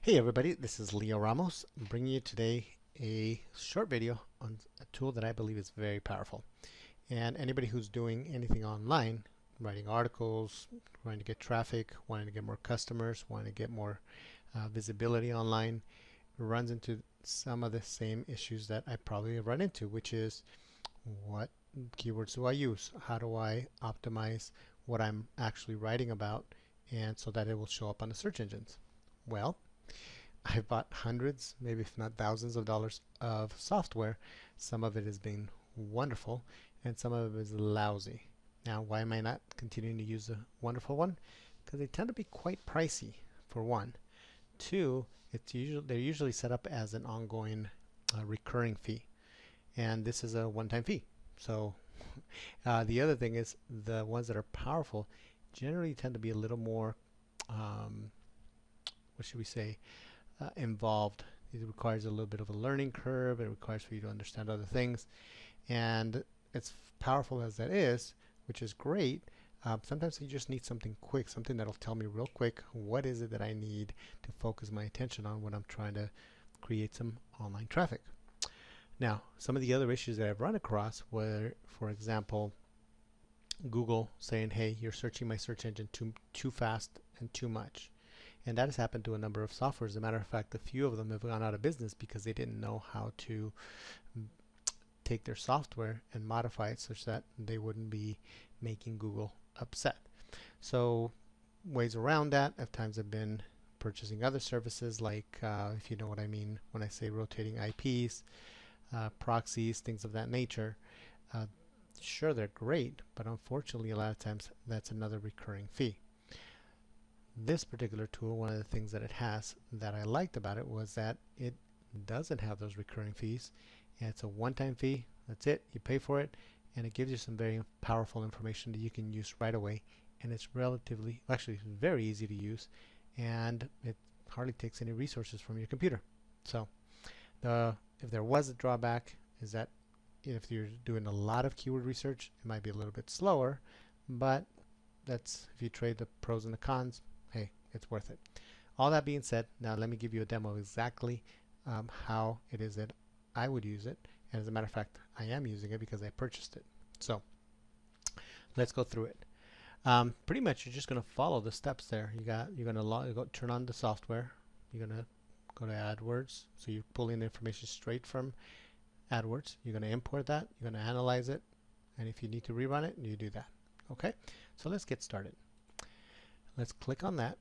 Hey everybody, this is Leo Ramos. I'm bringing you today a short video on a tool that I believe is very powerful. And anybody who's doing anything online, writing articles, trying to get traffic, wanting to get more customers, wanting to get more visibility online, runs into some of the same issues that I probably have run into, which is what keywords do I use? How do I optimize what I'm actually writing about and so that it will show up on the search engines? Well, I've bought hundreds, maybe if not thousands of dollars of software. Some of it has been wonderful and some of it is lousy. Now, why am I not continuing to use a wonderful one? Because they tend to be quite pricey, for one. Two, they're usually set up as an ongoing recurring fee. And this is a one-time fee. So the other thing is the ones that are powerful generally tend to be a little more, what should we say, involved. It requires a little bit of a learning curve. It requires for you to understand other things. And as powerful as that is, which is great, sometimes you just need something quick, something that'll tell me real quick what is it that I need to focus my attention on when I'm trying to create some online traffic. Now, some of the other issues that I've run across were, for example, Google saying, hey, you're searching my search engine too fast and too much. And that has happened to a number of softwares. As a matter of fact, a few of them have gone out of business because they didn't know how to take their software and modify it such that they wouldn't be making Google upset. So ways around that at times have been purchasing other services like, if you know what I mean when I say rotating IPs, proxies, things of that nature. Sure, they're great, but unfortunately a lot of times that's another recurring fee. This particular tool, one of the things that it has that I liked about it was that it doesn't have those recurring fees, and it's a one-time fee. That's it. You pay for it, and it gives you some very powerful information that you can use right away, and it's relatively, actually very easy to use, and it hardly takes any resources from your computer. So if there was a drawback, is that if you're doing a lot of keyword research, it might be a little bit slower, but that's, if you trade the pros and the cons, hey, it's worth it. All that being said, now let me give you a demo of exactly how it is that I would use it. And as a matter of fact, I am using it because I purchased it. So let's go through it. Pretty much you're just going to follow the steps there. You're going to turn on the software. You're going to go to AdWords. So you pull in the information straight from AdWords. You're going to import that. You're going to analyze it. And if you need to rerun it, you do that. Okay, so let's get started. Let's click on that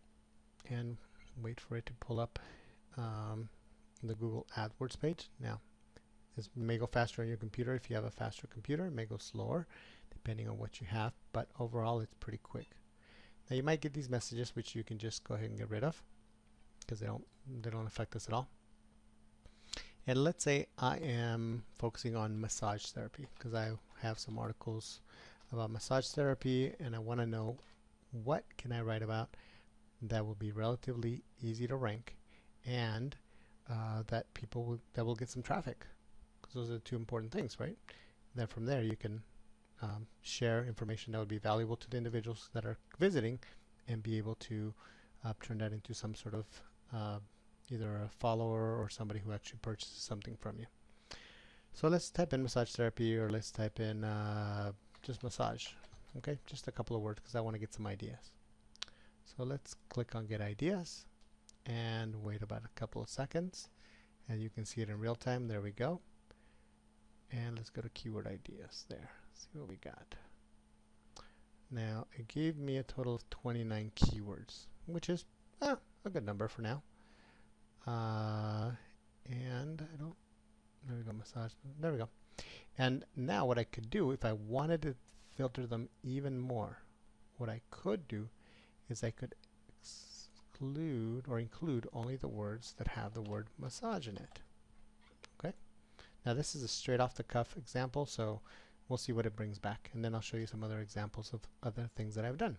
and wait for it to pull up the Google AdWords page. Now, this may go faster on your computer. If you have a faster computer, it may go slower depending on what you have, but overall it's pretty quick. Now you might get these messages which you can just go ahead and get rid of because they don't affect us at all. And let's say I am focusing on massage therapy because I have some articles about massage therapy and I want to know what can I write about that will be relatively easy to rank and that will get some traffic, because those are the two important things, right? And then from there you can share information that would be valuable to the individuals that are visiting and be able to turn that into some sort of either a follower or somebody who actually purchases something from you. So let's type in massage therapy, or let's type in just massage. Okay, just a couple of words because I want to get some ideas. So let's click on get ideas and wait about a couple of seconds, and you can see it in real time. There we go. And let's go to keyword ideas there. See what we got. Now it gave me a total of 29 keywords, which is a good number for now. And I don't, there we go, massage, there we go. And now what I could do, if I wanted to filter them even more, what I could do is I could exclude or include only the words that have the word massage in it. Okay, now this is a straight off the cuff example, so we'll see what it brings back, and then I'll show you some other examples of other things that I've done.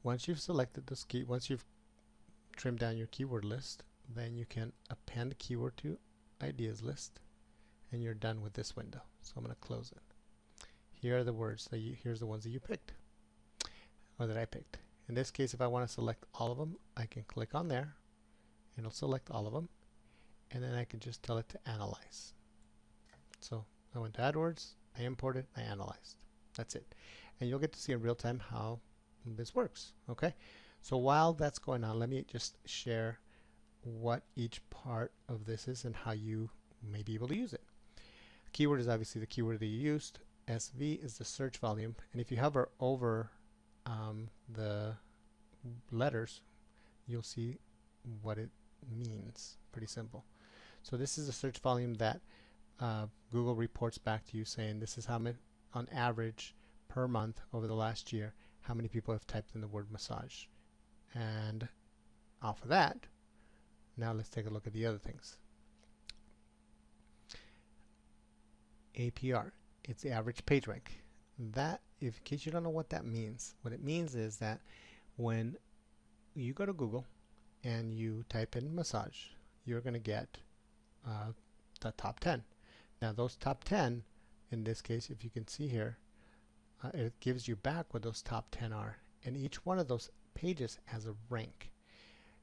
Once you've selected this key, once you've trimmed down your keyword list, then you can append keyword to ideas list, and you're done with this window. So I'm going to close it. Here are the words that here's the ones that you picked, or that I picked, In this case, if I want to select all of them, I can click on there and it'll select all of them, and then I can just tell it to analyze. So I went to AdWords, I imported, I analyzed. That's it. And you'll get to see in real time how this works. Okay, so while that's going on, let me just share what each part of this is and how you may be able to use it. Keyword is obviously the keyword that you used. SV is the search volume, and if you hover over the letters, you'll see what it means. Pretty simple. So this is the search volume that Google reports back to you, saying this is how many, on average, per month over the last year, how many people have typed in the word massage. And off of that, now let's take a look at the other things. APR, it's the average page rank. That, if in case you don't know what that means, what it means is that when you go to Google and you type in massage, you're going to get the top 10. Now those top 10, in this case, if you can see here, it gives you back what those top 10 are, and each one of those pages has a rank.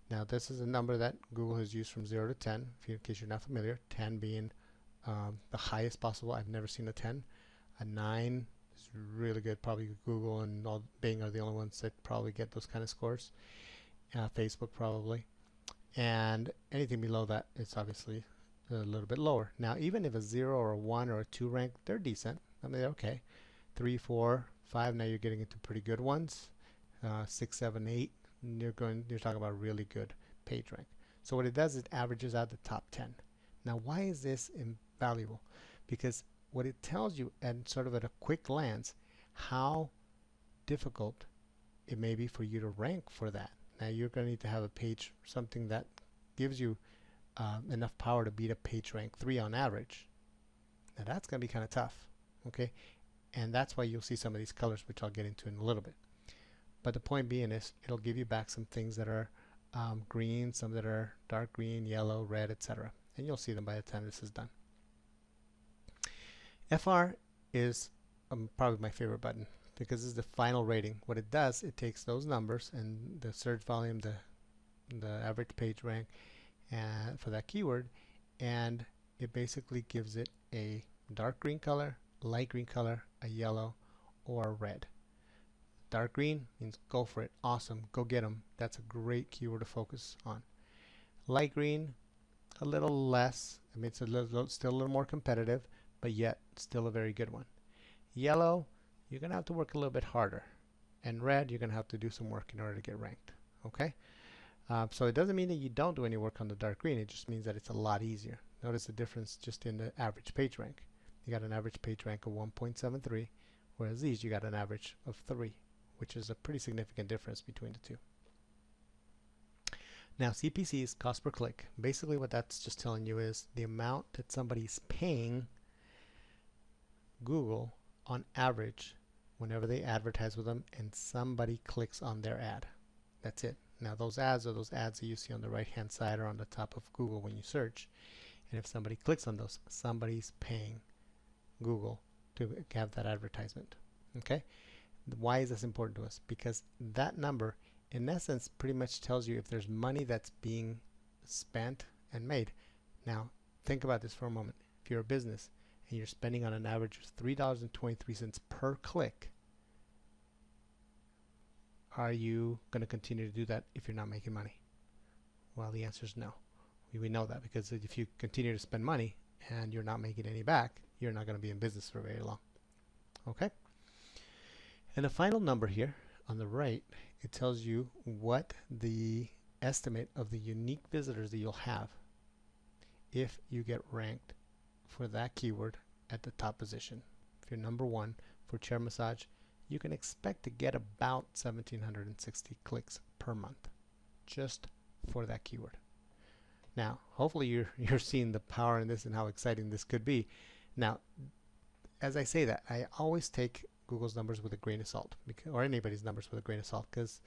Now this is a number that Google has used from 0 to 10, in case you're not familiar, 10 being the highest possible. I've never seen a 10. A 9 is really good. Probably Google and Bing are the only ones that probably get those kind of scores. Facebook probably. And anything below that, it's obviously a little bit lower. Now even if a 0 or a 1 or a 2 rank, they're decent. I mean, they're okay. 3, 4, 5, now you're getting into pretty good ones. 6, 7, 8, you're talking about really good page rank. So what it does is it averages out the top 10. Now why is this invaluable? Because what it tells you, and sort of at a quick glance, how difficult it may be for you to rank for that. Now you're going to need to have a page, something that gives you enough power to beat a page rank 3 on average. Now that's going to be kind of tough, okay? And that's why you'll see some of these colors, which I'll get into in a little bit. But the point being is, it'll give you back some things that are green, some that are dark green, yellow, red, etc. And you'll see them by the time this is done. FR is probably my favorite button, because this is the final rating. What it does, it takes those numbers and the search volume, the average page rank for that keyword, and it basically gives it a dark green color, light green color, a yellow, or a red. Dark green means go for it, awesome, go get them. That's a great keyword to focus on. Light green, a little less. I mean, it's still a little more competitive, but yet still a very good one. Yellow, you're going to have to work a little bit harder. And red, you're going to have to do some work in order to get ranked. Okay? So it doesn't mean that you don't do any work on the dark green. It just means that it's a lot easier. Notice the difference just in the average page rank. You got an average page rank of 1.73, whereas these you got an average of 3, which is a pretty significant difference between the two. Now CPC is cost per click. Basically what that's just telling you is the amount that somebody's paying Google on average whenever they advertise with them and somebody clicks on their ad. That's it. Now those ads are those ads that you see on the right hand side or on the top of Google when you search, and if somebody clicks on those, somebody's paying Google to have that advertisement. Okay? Why is this important to us? Because that number in essence pretty much tells you if there's money that's being spent and made. Now think about this for a moment. If you're a business and you're spending on an average of $3.23 per click, are you going to continue to do that if you're not making money? Well, the answer is no. We know that, because if you continue to spend money and you're not making any back, you're not going to be in business for very long. Okay? And the final number here on the right, it tells you what the estimate of the unique visitors that you'll have if you get ranked for that keyword at the top position. If you're number 1 for chair massage, you can expect to get about 1,760 clicks per month just for that keyword. Now, hopefully you're seeing the power in this and how exciting this could be. Now, as I say that, I always take Google's numbers with a grain of salt, or anybody's numbers with a grain of salt, because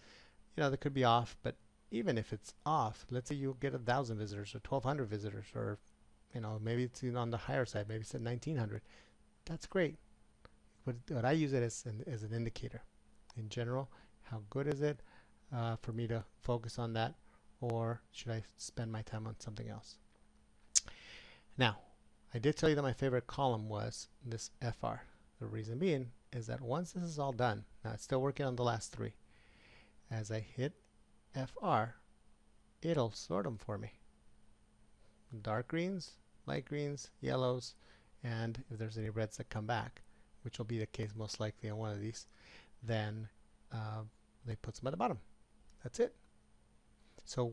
they could be off. But even if it's off, let's say you get 1,000 visitors or 1,200 visitors, or maybe it's on the higher side, maybe it's at 1,900. That's great. But I use it as an indicator. In general, how good is it? for me to focus on that, or should I spend my time on something else? Now, I did tell you that my favorite column was this FR. The reason being is that once this is all done, now it's still working on the last three. As I hit FR, it'll sort them for me. Dark greens, light greens, yellows, and if there's any reds that come back, which will be the case most likely on one of these, then they put them at the bottom. That's it. So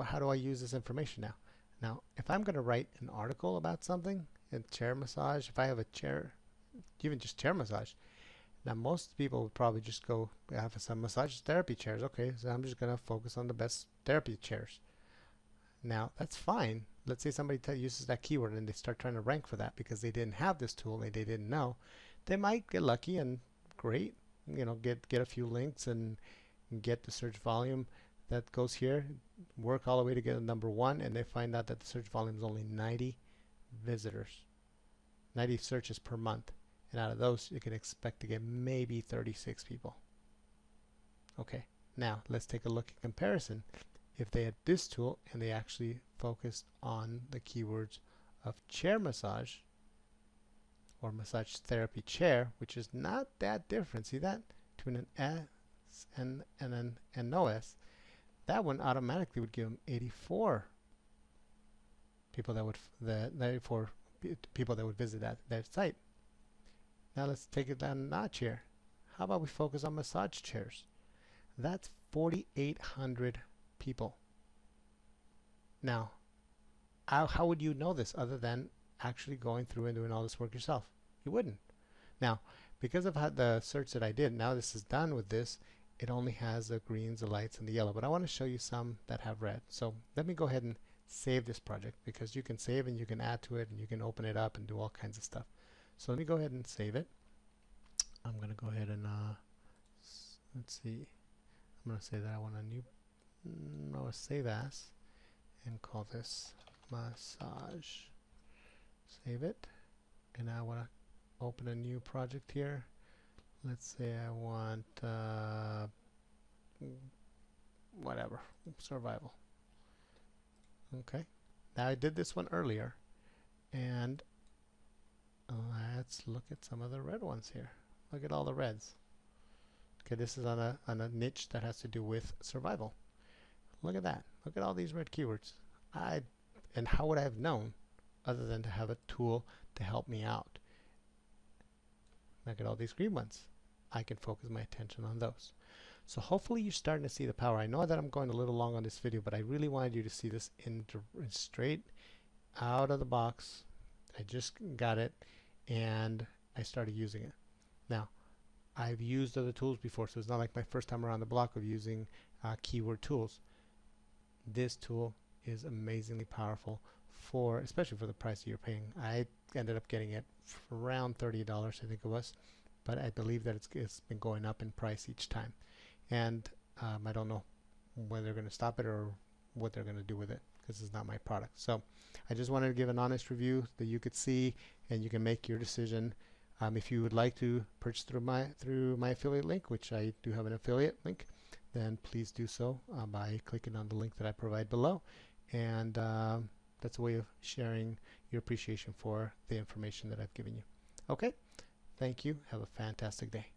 how do I use this information now? Now, if I'm going to write an article about something, a chair massage, if I have a chair, even just chair massage, now most people would probably just go have some massage therapy chairs. Okay, so I'm just going to focus on the best therapy chairs. Now, that's fine. Let's say somebody uses that keyword and they start trying to rank for that because they didn't have this tool and they didn't know. They might get lucky and great, get a few links and get the search volume that goes here, work all the way to get a number 1, and they find out that the search volume is only 90 visitors, 90 searches per month. And out of those, you can expect to get maybe 36 people. Okay, now let's take a look in comparison. If they had this tool and they actually focused on the keywords of chair massage or massage therapy chair, which is not that different. See that? Between an S and an no S. That one automatically would give them 84 people that would people that would visit that site. Now let's take it down a notch here. How about we focus on massage chairs? That's 4,800 people. Now, how would you know this other than actually going through and doing all this work yourself? You wouldn't. Now, because of the search that I did, now this is done with this, it only has the greens, the lights, and the yellow. But I want to show you some that have red. So let me go ahead and save this project, because you can save and you can add to it and you can open it up and do all kinds of stuff. So let me go ahead and save it. I'm going to go ahead and let's see. I'm going to say that I want a new save as and call this massage. Save it. And now I want to open a new project here. Let's say I want whatever, survival. Okay. Now I did this one earlier, and let's look at some of the red ones here. Look at all the reds. Okay, this is on a niche that has to do with survival. Look at that. Look at all these red keywords. And how would I have known other than to have a tool to help me out? Look at all these green ones. I can focus my attention on those. So hopefully you're starting to see the power. I know that I'm going a little long on this video, but I really wanted you to see this in straight out of the box. I just got it and I started using it. Now, I've used other tools before, so it's not like my first time around the block of using keyword tools. This tool is amazingly powerful, especially for the price that you're paying. I ended up getting it for around $30, I think it was, but I believe that it's been going up in price each time. And I don't know when they're going to stop it or what they're going to do with it, because it's not my product. So I just wanted to give an honest review that you could see and you can make your decision. If you would like to purchase through my affiliate link, which I do have an affiliate link, then please do so by clicking on the link that I provide below. And that's a way of sharing your appreciation for the information that I've given you. Okay, thank you. Have a fantastic day.